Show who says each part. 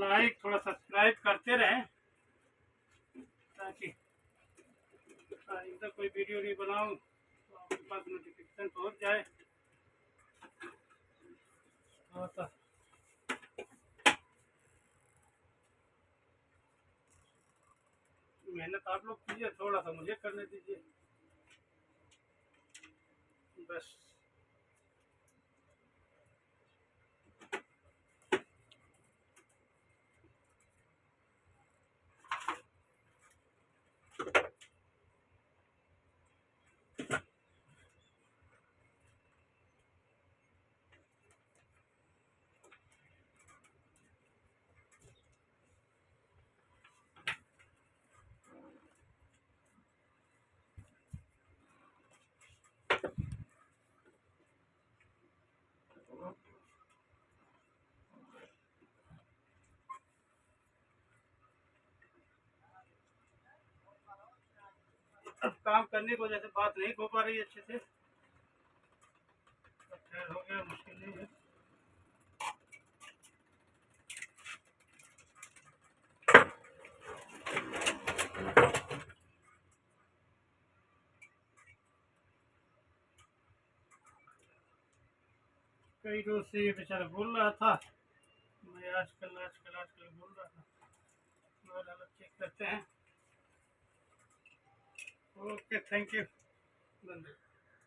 Speaker 1: Like थोड़ा subscribe करते रहें ताकि आइंदा कोई वीडियो नहीं बनाऊँ तो आपके पास नोटिफिकेशन पहुँच जाए। और मेहनत आप लोग कीजिए, थोड़ा सा मुझे करने दीजिए बस। अब काम करने की वजह से बात नहीं हो पा रही अच्छे से, खैर हो गया, मुश्किल नहीं है। कई रोज से ये बेचारा बोल रहा था, मैं आजकल बोल रहा था, और अलग चेक करते हैं। ओके, थैंक यू, धन्यवाद।